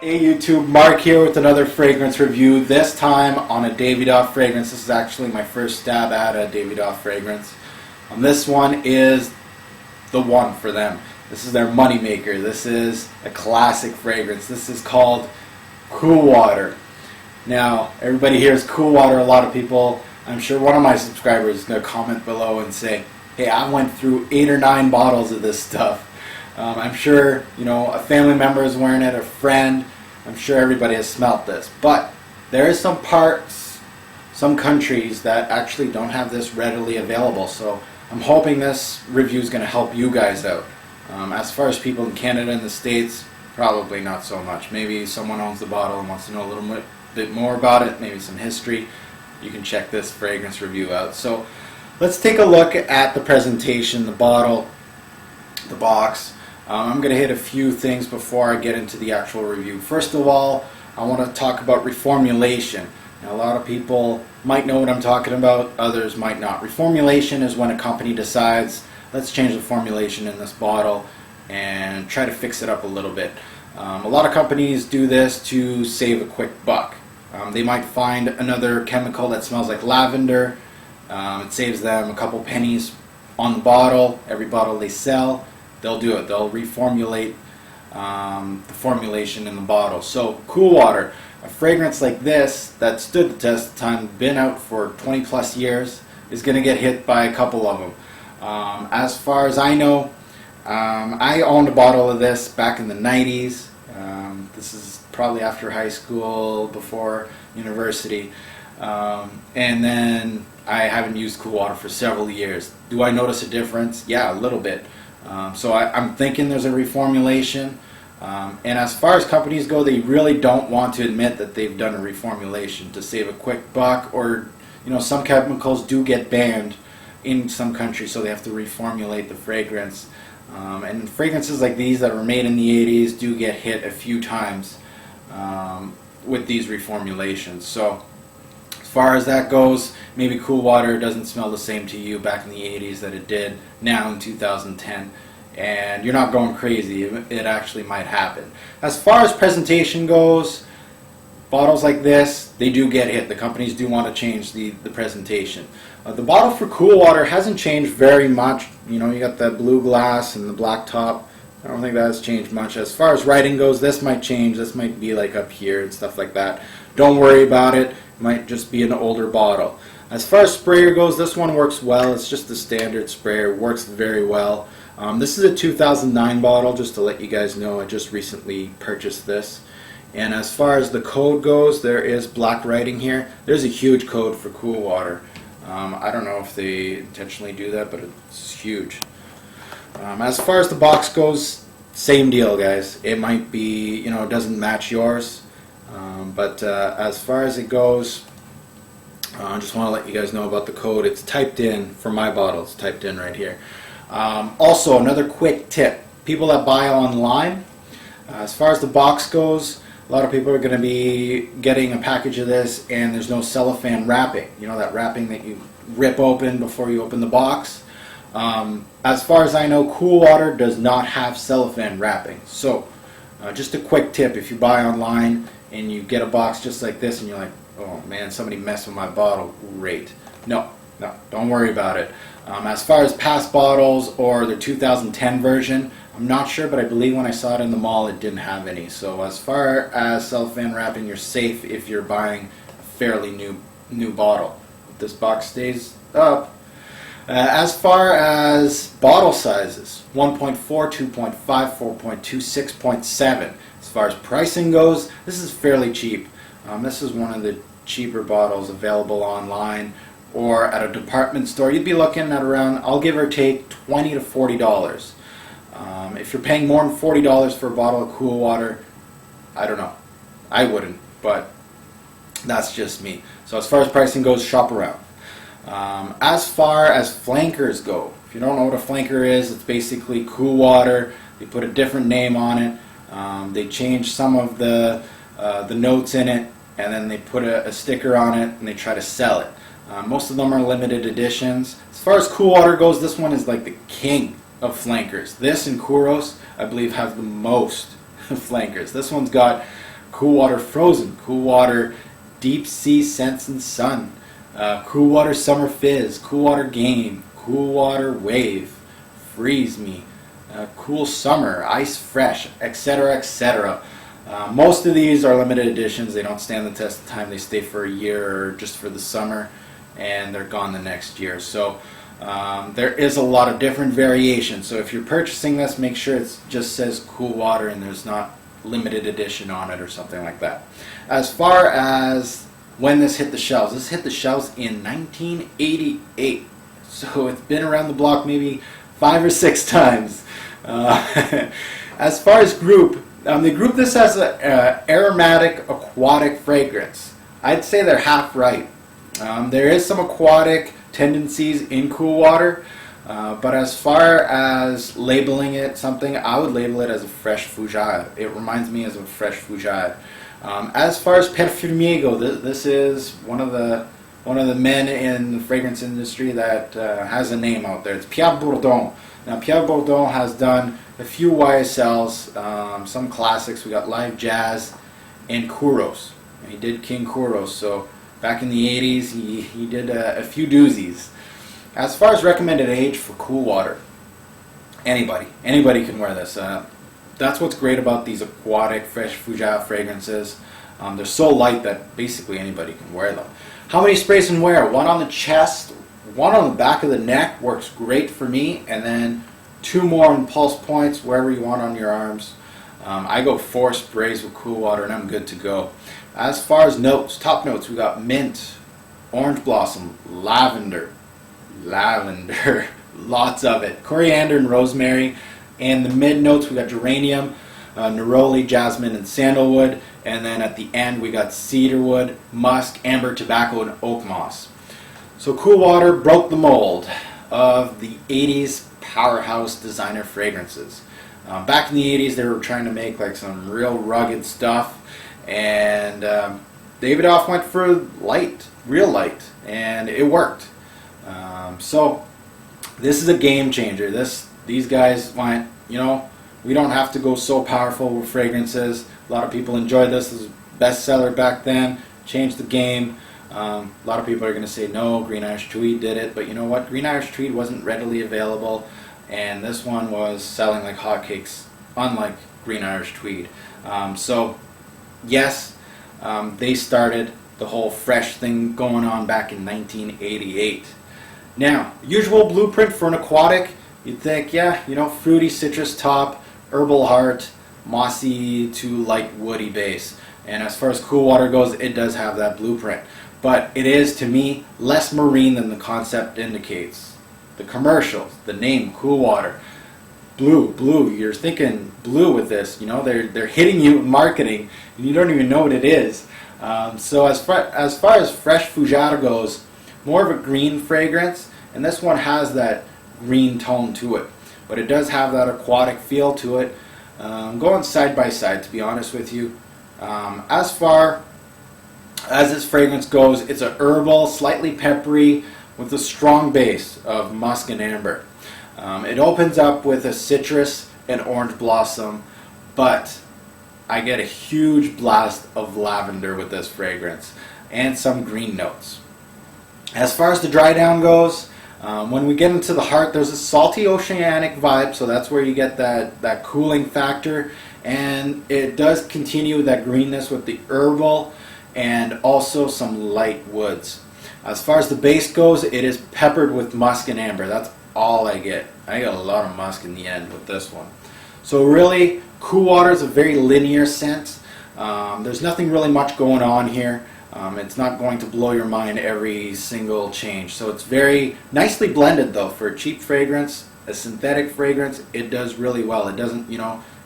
Hey YouTube, Mark here with another fragrance review, this time on a Davidoff fragrance. This is actually my first stab at a Davidoff fragrance. This one is the one for them. This is their moneymaker. This is a classic fragrance. This is called Cool Water. Now, everybody hears Cool Water. A lot of people, I'm sure one of my subscribers is going to comment below and say, hey, I went through 8 or 9 bottles of this stuff. I'm sure, a family member is wearing it, a friend. I'm sure everybody has smelt this. But there is some parts, some countries that actually don't have this readily available. So I'm hoping this review is going to help you guys out. As far as people in Canada and the States, probably not so much. Maybe someone owns the bottle and wants to know a little bit more about it, maybe some history. You can check this fragrance review out. So let's take a look at the presentation, the bottle, the box. I'm going to hit a few things before I get into the actual review. First of all, I want to talk about reformulation. Now, a lot of people might know what I'm talking about, others might not. Reformulation is when a company decides, let's change the formulation in this bottle and try to fix it up a little bit. A lot of companies do this to save a quick buck. They might find another chemical that smells like lavender. It saves them a couple pennies on the bottle, every bottle they sell. They'll do it. They'll reformulate the formulation in the bottle. So Cool Water, a fragrance like this that stood the test of time, been out for 20 plus years, is going to get hit by a couple of them. As far as I know, I owned a bottle of this back in the 90s. This is probably after high school, before university. And then I haven't used Cool Water for several years. Do I notice a difference? Yeah, a little bit. So I'm thinking there's a reformulation. And as far as companies go, they really don't want to admit that they've done a reformulation to save a quick buck, or some chemicals do get banned in some countries, so they have to reformulate the fragrance. And fragrances like these that were made in the 80s do get hit a few times with these reformulations. So as far as that goes, maybe Cool Water doesn't smell the same to you back in the 80s that it did now in 2010, and you're not going crazy. It actually might happen. As far as presentation goes, bottles like this, they do get hit. The companies do want to change the presentation. The bottle for Cool Water hasn't changed very much. You got the blue glass and the black top. I don't think that has changed much. As far as writing goes, this might change. This might be like up here and stuff like that. Don't worry about it. It might just be an older bottle. As far as sprayer goes, this one works well. It's just the standard sprayer. Works very well. This is a 2009 bottle, just to let you guys know. I just recently purchased this. And as far as the code goes, there is black writing here. There's a huge code for Cool Water. I don't know if they intentionally do that, but it's huge. As far as the box goes, same deal, guys. It might be, it doesn't match yours. But as far as it goes, I just want to let you guys know about the code. It's typed in for my bottle. It's typed in right here. Also, another quick tip. People that buy online, as far as the box goes, a lot of people are going to be getting a package of this and there's no cellophane wrapping. That wrapping that you rip open before you open the box. As far as I know, Cool Water does not have cellophane wrapping. So, just a quick tip, if you buy online and you get a box just like this and you're like, oh man, somebody messed with my bottle, great. No, don't worry about it. As far as past bottles or the 2010 version, I'm not sure, but I believe when I saw it in the mall it didn't have any. So as far as cellophane wrapping, you're safe if you're buying a fairly new bottle. This box stays up. As far as bottle sizes, 1.4, 2.5, 4.2, 6.7. As far as pricing goes, this is fairly cheap. This is one of the cheaper bottles available online or at a department store. You'd be looking at around, I'll give or take, $20 to $40. If you're paying more than $40 for a bottle of Cool Water, I don't know. I wouldn't, but that's just me. So as far as pricing goes, shop around. As far as flankers go, if you don't know what a flanker is, it's basically Cool Water. They put a different name on it. They change some of the notes in it, and then they put a sticker on it, and they try to sell it. Most of them are limited editions. As far as Cool Water goes, this one is like the king of flankers. This and Kuros, I believe, have the most flankers. This one's got Cool Water Frozen, Cool Water Deep Sea Scents and Sun, Cool Water Summer Fizz, Cool Water Game, Cool Water Wave, Freeze Me, Cool Summer, Ice Fresh, etc., etc. Most of these are limited editions. They don't stand the test of time. They stay for a year or just for the summer, and they're gone the next year. So there is a lot of different variations. So if you're purchasing this, make sure it just says Cool Water and there's not limited edition on it or something like that. As far as when this hit the shelves in 1988. So it's been around the block maybe 5 or 6 times. As far as group, they group this as an aromatic aquatic fragrance. I'd say they're half right. There is some aquatic tendencies in Cool Water, but as far as labeling it something, I would label it as a fresh fougère. It reminds me as a fresh fougère. As far as perfumier go, this is one of the men in the fragrance industry that has a name out there. It's Pierre Bourdon. Now Pierre Bourdon has done a few YSLs, some classics. We got Live Jazz and Kouros. He did King Kouros. So back in the 80s, he did a few doozies. As far as recommended age for Cool Water, anybody can wear this. That's what's great about these aquatic fresh fougère fragrances. They're so light that basically anybody can wear them. How many sprays can wear? 1 on the chest, 1 on the back of the neck works great for me, and then 2 more on pulse points wherever you want on your arms. I go 4 sprays with Cool Water and I'm good to go. As far as notes, top notes, we got mint, orange blossom, lavender, lots of it, coriander and rosemary. And the mid notes, we got geranium, neroli, jasmine, and sandalwood. And then at the end, we got cedarwood, musk, amber, tobacco, and oak moss. So Cool Water broke the mold of the 80s powerhouse designer fragrances. Back in the 80s, they were trying to make like some real rugged stuff. And Davidoff went for light, real light, and it worked. So this is a game changer. These guys went, we don't have to go so powerful with fragrances. A lot of people enjoyed this. This was a bestseller back then. Changed the game. A lot of people are going to say, no, Green Irish Tweed did it. But you know what? Green Irish Tweed wasn't readily available. And this one was selling like hotcakes, unlike Green Irish Tweed. So, yes, they started the whole fresh thing going on back in 1988. Now, usual blueprint for an aquatic, you'd think, fruity citrus top, herbal heart, mossy to light woody base. And as far as Cool Water goes, it does have that blueprint. But it is, to me, less marine than the concept indicates. The commercials, the name, Cool Water, blue, you're thinking blue with this. They're hitting you with marketing, and you don't even know what it is. So as far as fresh fougère goes, more of a green fragrance, and this one has that green tone to it, but it does have that aquatic feel to it. Going side by side, to be honest with you. As far as this fragrance goes, it's a herbal, slightly peppery, with a strong base of musk and amber. It opens up with a citrus and orange blossom, but I get a huge blast of lavender with this fragrance, and some green notes. As far as the dry down goes, when we get into the heart, there's a salty oceanic vibe, so that's where you get that cooling factor, and it does continue that greenness with the herbal and also some light woods. As far as the base goes, it is peppered with musk and amber. That's all I get. I get a lot of musk in the end with this one. So really, Cool Water is a very linear scent. There's nothing really much going on here. It's not going to blow your mind every single change. So it's very nicely blended though. For a cheap fragrance, a synthetic fragrance, it does really well. It doesn't,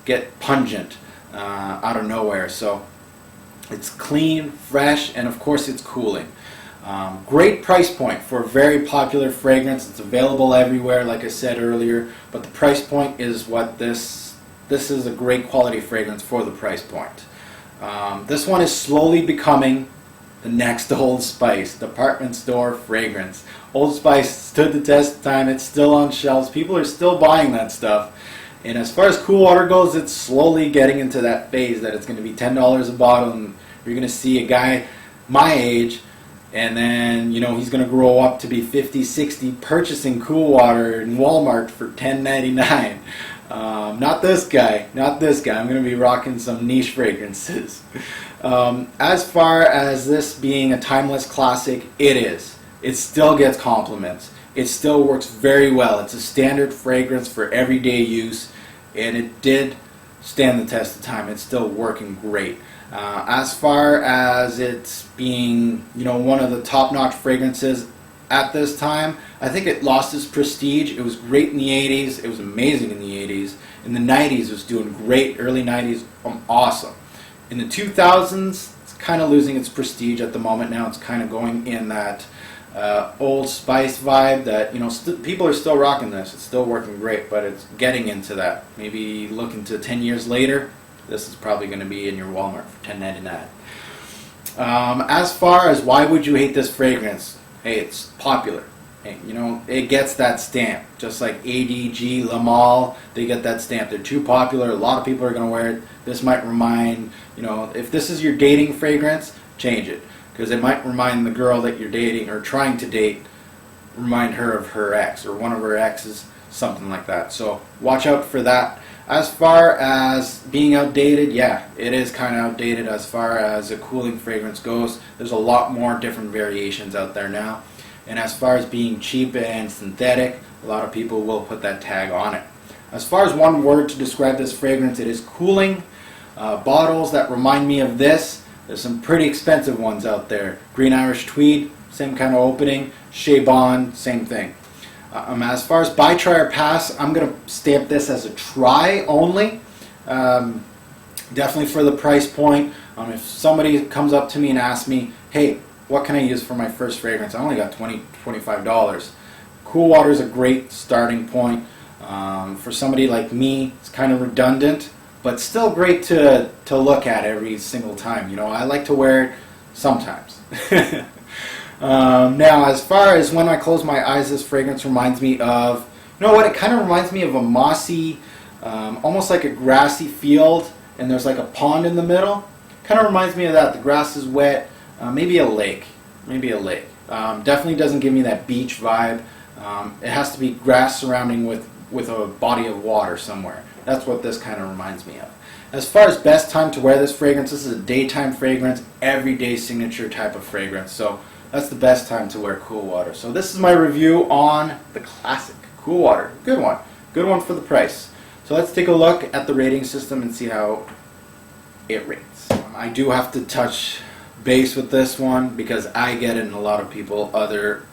get pungent out of nowhere. So it's clean, fresh, and of course it's cooling. Great price point for a very popular fragrance. It's available everywhere, like I said earlier, but the price point is what this is a great quality fragrance for the price point. This one is slowly becoming the next Old Spice department store fragrance. Old Spice stood the test of time. It's still on shelves. People are still buying that stuff. And as far as cool water goes, it's slowly getting into that phase that it's going to be $10 a bottle, and you're going to see a guy my age, and then he's going to grow up to be 50, 60, purchasing cool water in Walmart for $10.99. Not this guy. I'm going to be rocking some niche fragrances. As far as this being a timeless classic, it is. It still gets compliments. It still works very well. It's a standard fragrance for everyday use, and it did stand the test of time. It's still working great. As far as it's being, one of the top-notch fragrances at this time, I think it lost its prestige. It was great in the 80s. It was amazing in the 80s. In the 90s, it was doing great. Early 90s, awesome. In the 2000s, it's kind of losing its prestige at the moment now. It's kind of going in that Old Spice vibe that, people are still rocking this. It's still working great, but it's getting into that. Maybe look into 10 years later, this is probably going to be in your Walmart for $10.99. As far as why would you hate this fragrance? Hey, it's popular. Hey, it gets that stamp. Just like ADG, Lamal, they get that stamp. They're too popular. A lot of people are going to wear it. This might remind, if this is your dating fragrance, change it. Because it might remind the girl that you're dating or trying to date, remind her of her ex or one of her exes, something like that. So watch out for that. As far as being outdated, yeah, it is kind of outdated as far as a cooling fragrance goes. There's a lot more different variations out there now. And as far as being cheap and synthetic, a lot of people will put that tag on it. As far as one word to describe this fragrance, it is cooling. Bottles that remind me of this, there's some pretty expensive ones out there. Green Irish Tweed, same kind of opening. Shea Bond, same thing. As far as buy, try, or pass, I'm going to stamp this as a try only. Definitely for the price point. If somebody comes up to me and asks me, hey, what can I use for my first fragrance? I only got $20, $25. Cool water is a great starting point. For somebody like me, it's kind of redundant, but still great to look at every single time. I like to wear it sometimes. Now, as far as when I close my eyes, this fragrance reminds me of, it kind of reminds me of a mossy, almost like a grassy field, and there's like a pond in the middle. Kind of reminds me of that. The grass is wet. Maybe a lake. Definitely doesn't give me that beach vibe. It has to be grass surrounding with a body of water somewhere. That's what this kind of reminds me of. As far as best time to wear this fragrance, this is a daytime fragrance, everyday signature type of fragrance. So that's the best time to wear cool water. So this is my review on the classic cool water. Good one for the price. So let's take a look at the rating system and see how it rates. I do have to touch base with this one because I get it and a lot of people, other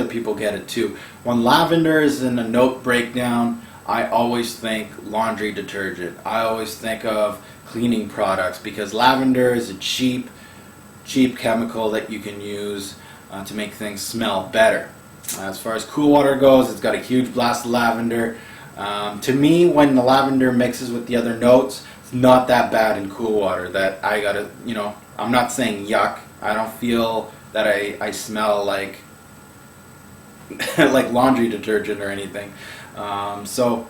people get it too. When lavender is in a note breakdown, I always think laundry detergent. I always think of cleaning products because lavender is a cheap chemical that you can use to make things smell better. As far as cool water goes, it's got a huge blast of lavender. To me, when the lavender mixes with the other notes, it's not that bad in cool water that I gotta, I'm not saying yuck. I don't feel that I smell like like laundry detergent or anything. So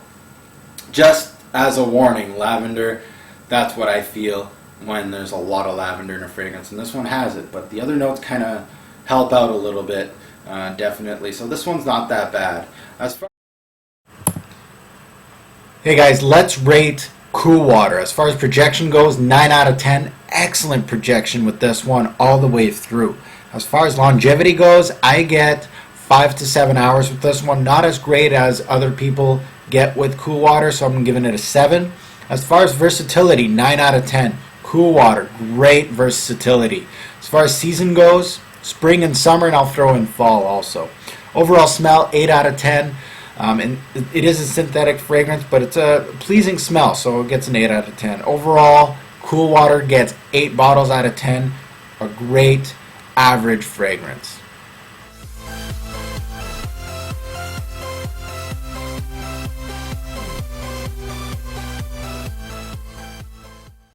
just as a warning, lavender, that's what I feel when there's a lot of lavender in a fragrance, and this one has it, but the other notes kind of help out a little bit, definitely. So this one's not that bad. Hey guys, let's rate cool water. As far as projection goes, 9 out of 10. Excellent projection with this one all the way through. As far as longevity goes, I get 5 to 7 hours with this one. Not as great as other people get with cool water, so I'm giving it a 7. As far as versatility, 9 out of 10. Cool water, great versatility. As far as season goes, spring and summer, and I'll throw in fall also. Overall smell, 8 out of 10. And it is a synthetic fragrance, but it's a pleasing smell, so it gets an 8 out of 10. Overall, cool water gets 8 bottles out of 10. A great average fragrance.